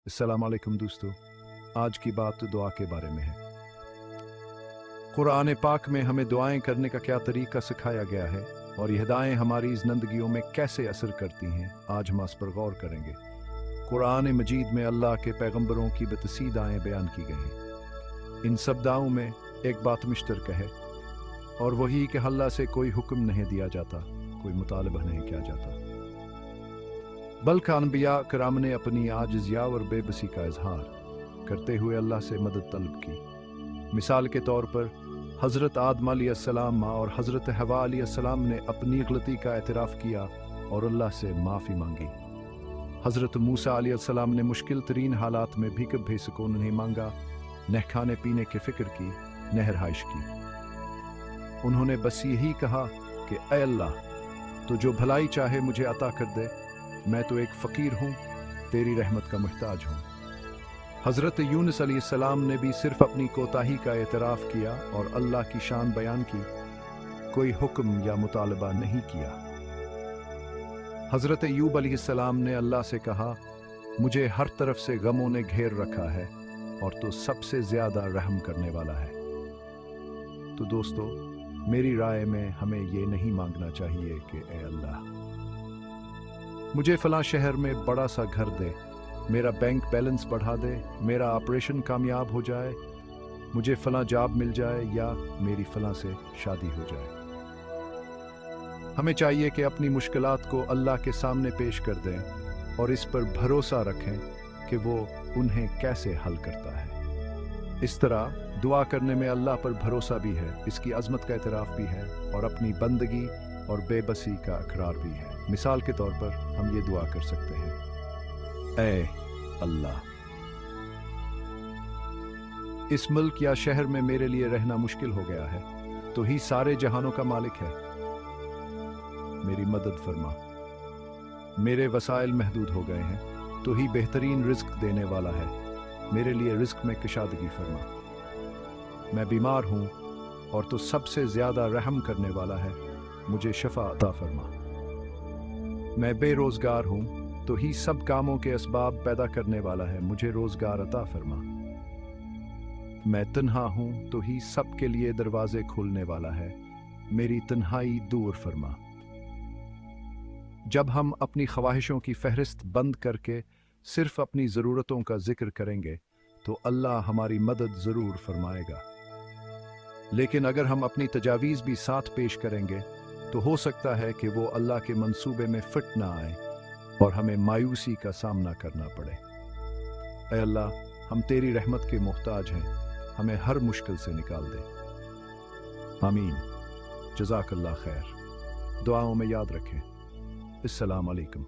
अस्सलाम वालेकुम दोस्तों। आज की बात दुआ के बारे में है। कुरान पाक में हमें दुआएं करने का क्या तरीका सिखाया गया है और ये दुआएं हमारी ज़िंदगियों में कैसे असर करती हैं, आज हम इस पर गौर करेंगे। कुरान मजीद में अल्लाह के पैगंबरों की बतसी दुआएं बयान की गई हैं। इन सब दुआओं में एक बात मुश्तरक है और वही कि अल्लाह से कोई हुक्म नहीं दिया जाता, कोई मुतालबा नहीं किया जाता, बल्कि अनबिया कराम ने अपनी आजिज़िया और बेबसी का इजहार करते हुए अल्लाह से मदद तलब की। मिसाल के तौर पर हज़रत आदम अलैहिस्सलाम और हज़रत हवा अलैहिस्सलाम ने अपनी गलती का एतराफ़ किया और अल्लाह से माफ़ी मांगी। हज़रत मूसा अलैहिस्सलाम ने मुश्किल तरीन हालात में भी कभी सुकून नहीं मांगा, न खाने पीने की फ़िक्र की, न रहाइश की। उन्होंने बस यही कहा कि ऐ अल्लाह, तो जो भलाई चाहे मुझे अता कर दे, मैं तो एक फ़कीर हूँ, तेरी रहमत का मुहताज हूँ। हज़रत यूनुस अलैहिस्सलाम ने भी सिर्फ अपनी कोताही का एतराफ़ किया और अल्लाह की शान बयान की, कोई हुक्म या मुतालबा नहीं किया। हज़रत अय्यूब अलैहिस्सलाम ने अल्लाह से कहा, मुझे हर तरफ से गमों ने घेर रखा है और तो सबसे ज़्यादा रहम करने वाला है। तो दोस्तों, मेरी राय में हमें ये नहीं मांगना चाहिए कि ए अल्लाह, मुझे फ़लाँ शहर में बड़ा सा घर दे, मेरा बैंक बैलेंस बढ़ा दे, मेरा ऑपरेशन कामयाब हो जाए, मुझे फ़लाँ जॉब मिल जाए या मेरी फ़लाँ से शादी हो जाए। हमें चाहिए कि अपनी मुश्किलात को अल्लाह के सामने पेश कर दें और इस पर भरोसा रखें कि वो उन्हें कैसे हल करता है। इस तरह दुआ करने में अल्लाह पर भरोसा भी है, इसकी अज़मत का एतराफ़ भी है और अपनी बंदगी और बेबसी का इकरार भी है। मिसाल के तौर पर हम ये दुआ कर सकते हैं, ऐ अल्लाह, इस मुल्क या शहर में मेरे लिए रहना मुश्किल हो गया है, तो ही सारे जहानों का मालिक है, मेरी मदद फरमा। मेरे वसाइल महदूद हो गए हैं, तो ही बेहतरीन रिज़्क देने वाला है, मेरे लिए रिज़्क में कशादगी फरमा। मैं बीमार हूँ और तो सबसे ज़्यादा रहम करने वाला है, मुझे शफा अता फरमा। मैं बेरोज़गार हूँ, तो ही सब कामों के असबाब पैदा करने वाला है, मुझे रोज़गार अता फरमा। मैं तन्हा हूँ, तो ही सब के लिए दरवाजे खोलने वाला है, मेरी तन्हाई दूर फरमा। जब हम अपनी ख्वाहिशों की फहरिस्त बंद करके सिर्फ अपनी ज़रूरतों का जिक्र करेंगे, तो अल्लाह हमारी मदद ज़रूर फरमाएगा। लेकिन अगर हम अपनी तजावीज़ भी साथ पेश करेंगे, तो हो सकता है कि वो अल्लाह के मंसूबे में फिट ना आए और हमें मायूसी का सामना करना पड़े। ऐ अल्लाह, हम तेरी रहमत के मोहताज हैं, हमें हर मुश्किल से निकाल दे। आमीन। जज़ाकल्लाह खैर। दुआओं में याद रखें। अस्सलाम वालेकुम।